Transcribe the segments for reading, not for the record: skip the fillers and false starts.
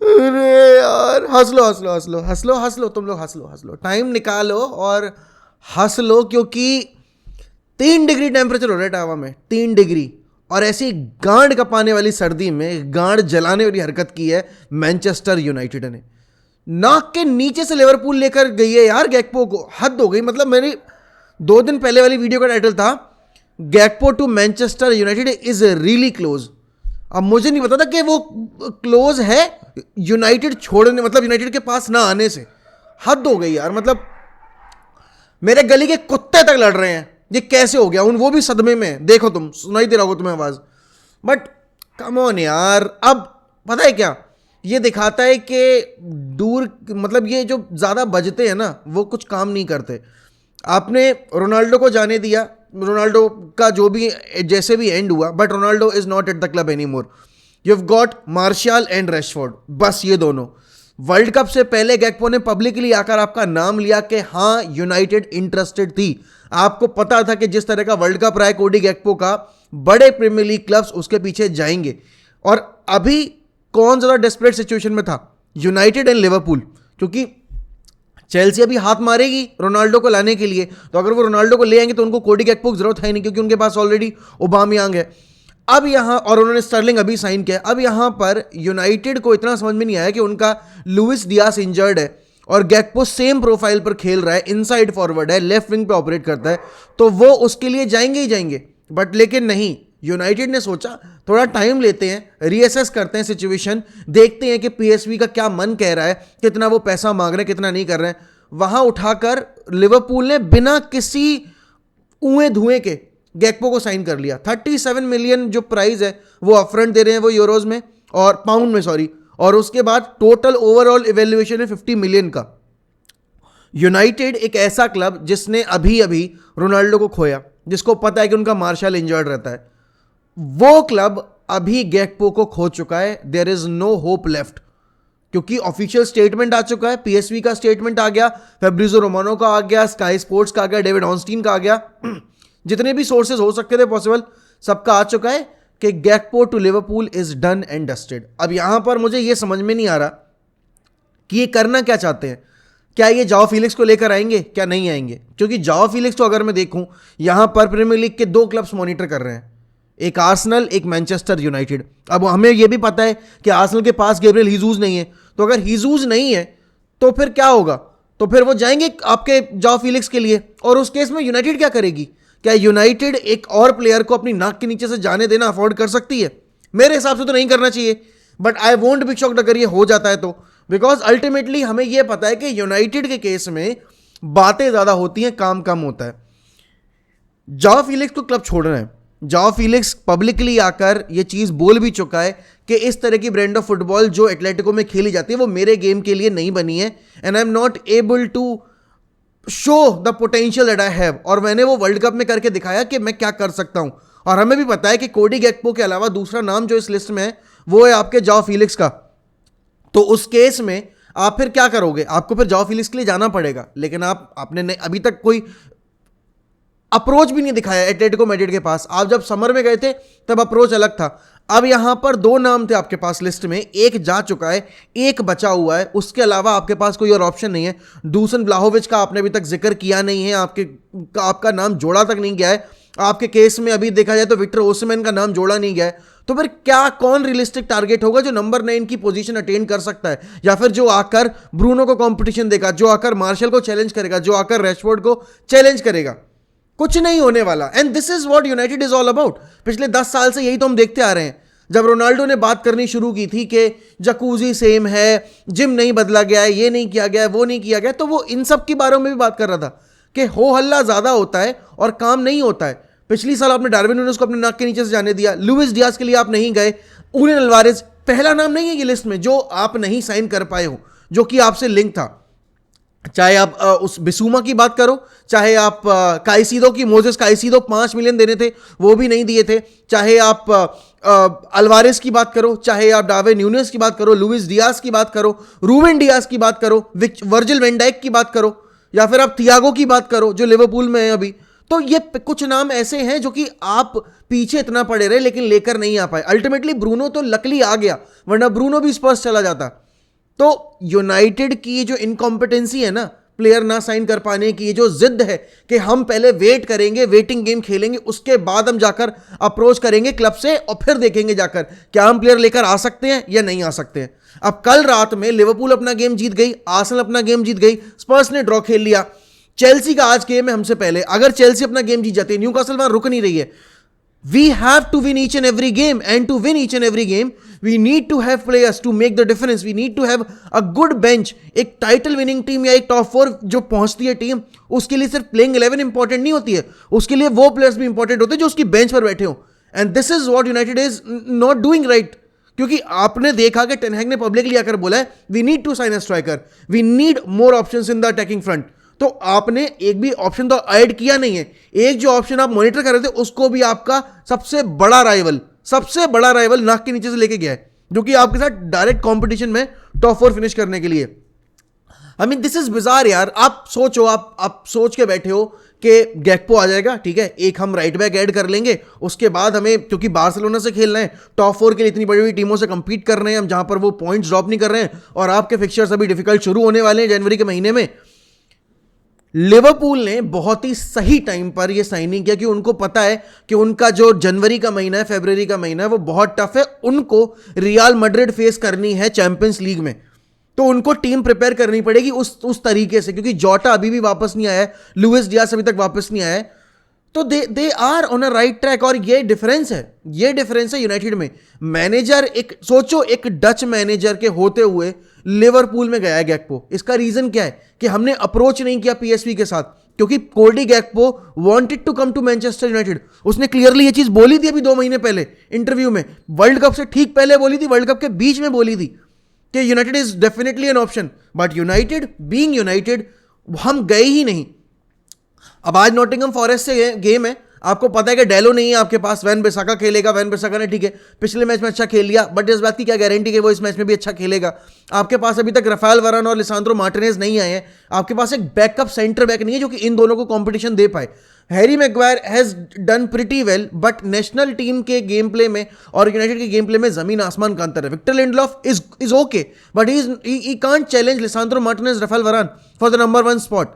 अरे यार, हंस लो हंस लो हंस लो हंस लो हंस लो, तुम लोग हंस लो हंस लो, टाइम निकालो और हंस लो, क्योंकि 3 डिग्री टेम्परेचर हो रहा है टावा में, 3 डिग्री। और ऐसी गांड कपाने वाली सर्दी में गांड जलाने वाली हरकत की है मैनचेस्टर यूनाइटेड ने। नाक के नीचे से लिवरपूल लेकर गई है यार गैक्पो को, हद हो गई। मतलब मेरी 2 दिन पहले वाली वीडियो का टाइटल था Gakpo to Manchester United is really close. अब मुझे नहीं पता था कि वो क्लोज है यूनाइटेड छोड़ने, मतलब यूनाइटेड के पास ना आने से। हद हो गई यार, मतलब मेरे गली के कुत्ते तक लड़ रहे हैं, ये कैसे हो गया। उन वो भी सदमे में, देखो तुम, सुनाई दे रहा होगा तुम्हें आवाज, बट कम ऑन यार। अब पता है क्या, ये दिखाता है कि दूर, मतलब ये जो ज्यादा बजते हैं ना वो कुछ काम नहीं करते। आपने रोनाल्डो को जाने दिया, रोनाल्डो का जो भी जैसे भी एंड हुआ, but Ronaldo is not at the club any more. You have got martial and Rashford, बस ये दोनों। वर्ल्ड कप से पहले गैक्पो ने पब्लिकली आकर आपका नाम लिया कि हाँ यूनाइटेड इंटरेस्टेड थी। आपको पता था कि जिस तरह का वर्ल्ड कप रहा है कोडी गैक्पो का, बड़े प्रीमियर लीग क्लब्स उसके पीछे जाएंगे। और अभी कौन ज्यादा डेस्परेट सिचुएशन में था, यूनाइटेड एंड लिवरपूल, क्योंकि चेल्सी अभी हाथ मारेगी रोनाल्डो को लाने के लिए। तो अगर वो रोनाल्डो को ले आएंगे तो उनको कोडी गैक्पो की जरूरत है नहीं, क्योंकि उनके पास ऑलरेडी ओबामियांग है। अब यहां, और उन्होंने स्टर्लिंग अभी साइन किया। अब यहां पर यूनाइटेड को इतना समझ में नहीं आया कि उनका लुइस डियास इंजर्ड है और गैक्पो सेम प्रोफाइल पर खेल रहा है, इनसाइड फॉरवर्ड है, लेफ्ट विंग पे ऑपरेट करता है, तो वो उसके लिए जाएंगे ही जाएंगे। बट लेकिन नहीं, यूनाइटेड ने सोचा थोड़ा टाइम लेते हैं, रीअसेस करते हैं सिचुएशन, देखते हैं कि पीएसवी का क्या मन कह रहा है, कितना वो पैसा मांग रहे हैं, कितना नहीं कर रहे हैं। वहां उठाकर लिवरपूल ने बिना किसी ऊए धुएं के गैक्पो को साइन कर लिया। 37 मिलियन जो प्राइस है वो अपफ्रंट दे रहे हैं, वो यूरोज में और पाउंड में, सॉरी, और उसके बाद टोटल ओवरऑल इवेल्युएशन है 50 मिलियन का। यूनाइटेड एक ऐसा क्लब जिसने अभी अभी रोनाल्डो को खोया, जिसको पता है कि उनका मार्शल इंजर्ड रहता है, वो क्लब अभी गैक्पो को खो चुका है। There is no hope left, क्योंकि ऑफिशियल स्टेटमेंट आ चुका है, पीएसवी का स्टेटमेंट आ गया, फेब्रिजो रोमानो का आ गया, स्काई स्पोर्ट्स का आ गया, डेविड ऑनस्टीन का आ गया, जितने भी सोर्सेज हो सकते थे पॉसिबल, सबका आ चुका है कि Gakpo to Liverpool is done and dusted. अब यहां पर मुझे यह समझ में नहीं आ रहा कि ये करना क्या चाहते हैं। क्या ये जाओ फिलिक्स को लेकर आएंगे, क्या नहीं आएंगे? क्योंकि जाओ फिलिक्स तो अगर मैं देखूं, यहां पर प्रीमियर लीग के 2 क्लब्स मॉनिटर कर रहे हैं, एक आर्सेनल, एक मैनचेस्टर यूनाइटेड। अब हमें यह भी पता है कि आर्सेनल के पास गैब्रियल हीजूस नहीं है, तो अगर हीजूस नहीं है तो फिर क्या होगा? तो फिर वो जाएंगे आपके जाओ फिलिक्स के लिए, और उस केस में यूनाइटेड क्या करेगी? क्या यूनाइटेड एक और प्लेयर को अपनी नाक के नीचे से जाने देना अफोर्ड कर सकती है? मेरे हिसाब से तो नहीं करना चाहिए, but I won't be shocked अगर ये हो जाता है तो, बिकॉज अल्टीमेटली हमें यह पता है कि यूनाइटेड के केस में बातें ज्यादा होती हैं, काम कम होता है। जाओ फिलिक्स को क्लब छोड़ना है। जाओ फिलिक्स पब्लिकली आकर ये चीज बोल भी चुका है कि इस तरह की ब्रांड ऑफ फुटबॉल जो एटलेटिको में खेली जाती है वो मेरे गेम के लिए नहीं बनी है, and I am not able to show the potential that I have. और मैंने वो वर्ल्ड कप में करके दिखाया कि मैं क्या कर सकता हूं। और हमें भी पता है कि कोडी गैक्पो के अलावा दूसरा नाम जो इस लिस्ट में है वो है आपके जाओ फिलिक्स का। तो उस केस में आप फिर क्या करोगे? आपको फिर जाओ फिलिक्स के लिए जाना पड़ेगा, लेकिन आपने अभी तक कोई अप्रोच भी नहीं दिखाया एटलेटिको मैड्रिड के पास। आप जब समर में गए थे तब अप्रोच अलग था। अब यहां पर 2 नाम थे आपके पास लिस्ट में, एक जा चुका है, एक बचा हुआ है, उसके अलावा आपके पास कोई और ऑप्शन नहीं है। दूसन व्लाहोविच का आपने अभी तक जिक्र किया नहीं है, आपका नाम जोड़ा तक नहीं गया है। आपके केस में अभी देखा जाए तो विक्टर ओसिमेन का नाम जोड़ा नहीं गया है। तो फिर क्या, कौन रियलिस्टिक टारगेट होगा जो नंबर 9 की पोजीशन अटेन कर सकता है, या फिर जो आकर ब्रूनो को कंपटीशन देगा, जो आकर मार्शल को चैलेंज करेगा, जो आकर रैशफोर्ड को चैलेंज करेगा? कुछ नहीं होने वाला। And this is what United is all about. पिछले 10 साल से यही तो हम देखते आ रहे हैं। जब रोनाल्डो ने बात करनी शुरू की थी कि जकूजी सेम है, जिम नहीं बदला गया है, ये नहीं किया गया है, वो नहीं किया गया, तो वो इन सब के बारे में भी बात कर रहा था कि हो हल्ला ज्यादा होता है और काम नहीं होता है। पिछली साल आपने डार्विन न्यूनेस को अपने नाक के नीचे से जाने दिया, लुइस डियास के लिए आप नहीं गए, ऊलियन अल्वारेज पहला नाम नहीं है ये लिस्ट में जो आप नहीं साइन कर पाए हो, जो कि आपसे लिंक था। चाहे आप उस बिसूमा की बात करो, चाहे आप काइसीदो की, मोजेस काइसीदो 5 मिलियन देने थे वो भी नहीं दिए थे, चाहे आप अल्वारेस की बात करो, चाहे आप डार्विन न्यूनेस की बात करो, लुइस डियास की बात करो, रूबेन डियास की बात करो, वर्जिल वैन डाइक की बात करो, या फिर आप थियागो की बात करो जो लिवरपूल में है अभी, तो ये कुछ नाम ऐसे हैं जो कि आप पीछे इतना पड़े रहे लेकिन लेकर नहीं आ पाए। अल्टीमेटली ब्रूनो तो लकली आ गया, वरना ब्रूनो भी स्पर्स चला जाता। तो यूनाइटेड की जो इनकॉम्पिटेंसी है ना, प्लेयर ना साइन कर पाने की, जो जिद है कि हम पहले वेट करेंगे, वेटिंग गेम खेलेंगे, उसके बाद हम जाकर अप्रोच करेंगे क्लब से और फिर देखेंगे जाकर क्या हम प्लेयर लेकर आ सकते हैं या नहीं आ सकते हैं। अब कल रात में लिवरपूल अपना गेम जीत गई, आर्सेनल अपना गेम जीत गई, स्पर्स ने ड्रॉ खेल लिया, चेल्सी का आज गेम है हमसे पहले। अगर चेल्सी अपना गेम जीत जाती है, न्यूकासल वहां रुक नहीं रही है। We have to win each and every game, and to win each and every game we need to have players to make the difference. We need to have a good bench. एक title winning team या एक top 4 जो पहुंचती है team, उसके लिए सिर्फ playing 11 important नहीं होती है, उसके लिए वो प्लेयर्स भी इंपॉर्टेंट होते हैं जो उसकी बेंच पर बैठे हो। And this is what United is not doing right. क्योंकि आपने देखा कि टेन हैग ने पब्लिकली आकर बोला है we need to sign a striker, we need more options in the attacking front. तो आपने एक भी ऑप्शन तो ऐड किया नहीं है। एक जो ऑप्शन आप मॉनिटर कर रहे थे उसको भी आपका सबसे बड़ा राइवल नाक के नीचे से लेके गया है, जो कि आपके साथ डायरेक्ट कंपटीशन में टॉप 4 फिनिश करने के लिए। I mean this is bizarre यार। आप सोचो, आप सोच के बैठे हो कि गैक्पो आ जाएगा, ठीक है, एक हम राइट बैक ऐड कर लेंगे, उसके बाद हमें क्योंकि बार्सिलोना से खेलना है, टॉप 4 के लिए इतनी बड़ी बड़ी टीमों से कंपीट कर रहे हैं हम, जहां पर वो पॉइंट्स ड्रॉप नहीं कर रहे हैं, और आपके फिक्चर्स अभी डिफिकल्ट शुरू होने वाले हैं जनवरी के महीने में। लिवरपूल ने बहुत ही सही टाइम पर यह साइनिंग किया कि उनको पता है कि उनका जो जनवरी का महीना है, फरवरी का महीना है, वो बहुत टफ है। उनको रियल मैड्रिड फेस करनी है चैंपियंस लीग में, तो उनको टीम प्रिपेयर करनी पड़ेगी उस तरीके से, क्योंकि जोटा अभी भी वापस नहीं आया है, लुइस डियास अभी तक वापस नहीं आया है। तो they are on a right track. और ये डिफरेंस है यूनाइटेड में। मैनेजर एक सोचो, एक डच मैनेजर के होते हुए लिवरपूल में गया है गैक्पो। इसका रीजन क्या है कि हमने अप्रोच नहीं किया पीएसवी के साथ, क्योंकि Cody Gakpo wanted to come to Manchester United. उसने क्लियरली ये चीज बोली थी अभी 2 महीने पहले इंटरव्यू में, वर्ल्ड कप से ठीक पहले बोली थी, वर्ल्ड कप के बीच में बोली थी कि United is definitely an option. But United being United, हम गए ही नहीं। अब आज नॉटिंघम फॉरेस्ट से गेम है, आपको पता है कि डेलो नहीं है आपके पास, वैन बिसाका खेलेगा। वैन बिसाका ने ठीक है पिछले मैच में अच्छा खेल लिया, बट इस बात की क्या गारंटी कि वो इस मैच में भी अच्छा खेलेगा। आपके पास अभी तक राफेल वरान और लिसांद्रो मार्टिनेज नहीं आए हैं। आपके पास एक बैकअप सेंटर बैक नहीं है जो कि इन दोनों को कंपटीशन दे पाए। Harry Maguire has done pretty well, but national team के गेम प्ले में और यूनाइटेड के गेम प्ले में जमीन आसमान का अंतर है। Victor Lindelof is okay, but he can't challenge Lisandro Martinez, Raphael Varane for the number 1 spot.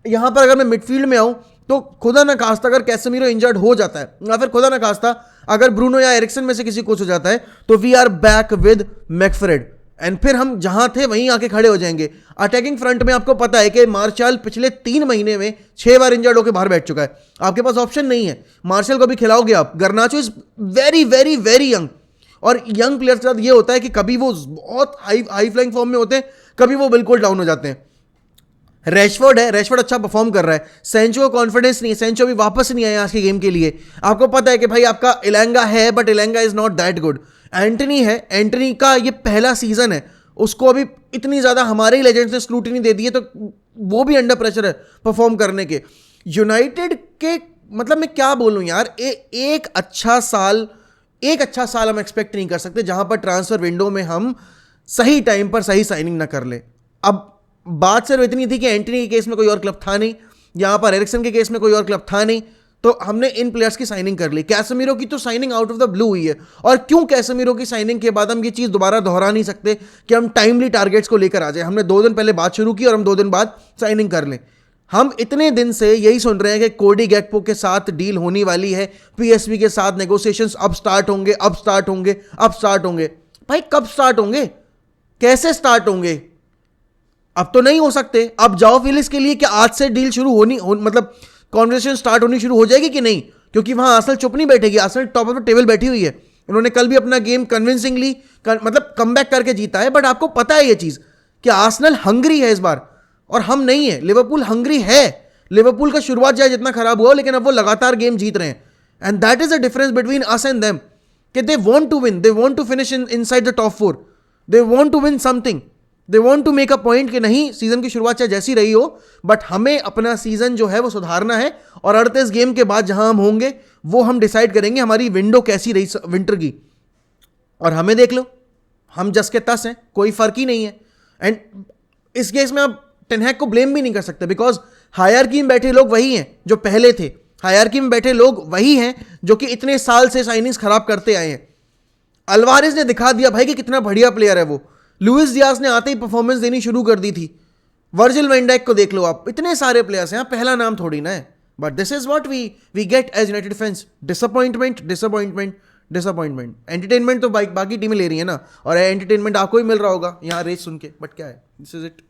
यहां पर अगर मैं मिडफील्ड में आऊं तो खुदा ना खास्ता अगर कैसेमीरो इंजर्ड हो जाता है, या फिर खुदा ना खास्ता अगर ब्रूनो या एरिक्सन में से किसी कुछ हो जाता है, तो we are back with McFred, and फिर हम जहां थे वहीं आके खड़े हो जाएंगे। अटैकिंग फ्रंट में आपको पता है कि मार्शल पिछले 3 महीने में 6 बार इंजर्ड होकर बाहर बैठ चुका है। आपके पास ऑप्शन नहीं है, मार्शल को भी खिलाओगे आप। गर्नाचो is very very very young, और यंग प्लेयर्स के साथ ये होता है कि कभी वो बहुत हाई फ्लाइंग फॉर्म में होते हैं, कभी वो बिल्कुल डाउन हो जाते हैं। रैशफोर्ड अच्छा परफॉर्म कर रहा है। सेंचो को कॉन्फिडेंस नहीं है, सेंचो भी वापस नहीं आया आज के गेम के लिए। आपको पता है कि भाई आपका इलांगा है, but इलांगा is not that good. Antony है, एंटनी का ये पहला सीजन है, उसको अभी इतनी ज्यादा हमारे ही लेजेंड्स ने स्क्रूटिनी दे दी है, तो वो भी अंडर प्रेशर है परफॉर्म करने के। यूनाइटेड के मतलब मैं क्या बोलूं यार, एक अच्छा साल हम एक्सपेक्ट नहीं कर सकते जहां पर ट्रांसफर विंडो में हम सही टाइम पर सही साइनिंग ना कर ले। अब बात सिर्फ इतनी थी कि एंटनी के केस में कोई और क्लब था नहीं, यहां पर एरिक्सन के केस में कोई और क्लब था नहीं, तो हमने इन प्लेयर्स की साइनिंग कर ली। कैसेमीरो की तो signing out of the blue हुई है, और क्यों कैसेमीरो की साइनिंग के बाद हम ये चीज दोबारा दोहरा नहीं सकते कि हम टाइमली टारगेट्स को लेकर आ जाए। हमने 2 दिन पहले बात शुरू की और हम 2 दिन बाद साइनिंग कर लें। हम इतने दिन से यही सुन रहे हैं कि कोडी गैक्पो के साथ डील होने वाली है, पीएसवी के साथ नेगोशिएशंस अब स्टार्ट होंगे। भाई कब स्टार्ट होंगे, कैसे स्टार्ट होंगे? अब तो नहीं हो सकते। अब जाओ फिलिस के लिए क्या आज से डील शुरू मतलब कॉन्वर्सेशन स्टार्ट होनी शुरू हो जाएगी कि नहीं? क्योंकि वहां आर्सेनल चुप नहीं बैठेगी, Arsenal top of the table बैठी हुई है। इन्होंने कल भी अपना गेम कन्विंसिंगली मतलब कमबैक करके जीता है, बट आपको पता है ये चीज कि आर्सेनल हंग्री है इस बार और हम नहीं है। लिवरपूल हंग्री है। लिवरपूल का शुरुआत चाहे जितना खराब हुआ, लेकिन अब वो लगातार गेम जीत रहे हैं, and that is the difference between us and them कि they want to win, they want to finish inside the top 4, they want to win something, they want to make a point कि नहीं season की शुरुआत चाहे जैसी रही हो, but हमें अपना सीजन जो है वो सुधारना है, और 38 गेम के बाद जहां हम होंगे वो हम डिसाइड करेंगे हमारी विंडो कैसी रही विंटर की। और हमें देख लो, हम जस के तस हैं, कोई फर्क ही नहीं है। एंड इस केस में आप टेन हैग को ब्लेम भी नहीं कर सकते, बिकॉज हायरकी में बैठे लोग वही हैं जो पहले थे। हायरकी में बैठे लोग वही हैं जो कि इतने साल से साइनिंग्स खराब करते आए हैं। अल्वारेज ने दिखा दिया भाई कि कितना बढ़िया प्लेयर है वो। लुइस डियाज ने आते ही परफॉर्मेंस देनी शुरू कर दी थी। वर्जिल वैन डाइक को देख लो आप, इतने सारे प्लेयर्स हैं, पहला नाम थोड़ी ना है। But this is what we get as United fans, disappointment disappointment disappointment. Entertainment तो बाकी टीमें ले रही है ना, और एंटरटेनमेंट आपको ही मिल रहा होगा यहाँ रेस सुन के, बट क्या है, दिस इज इट।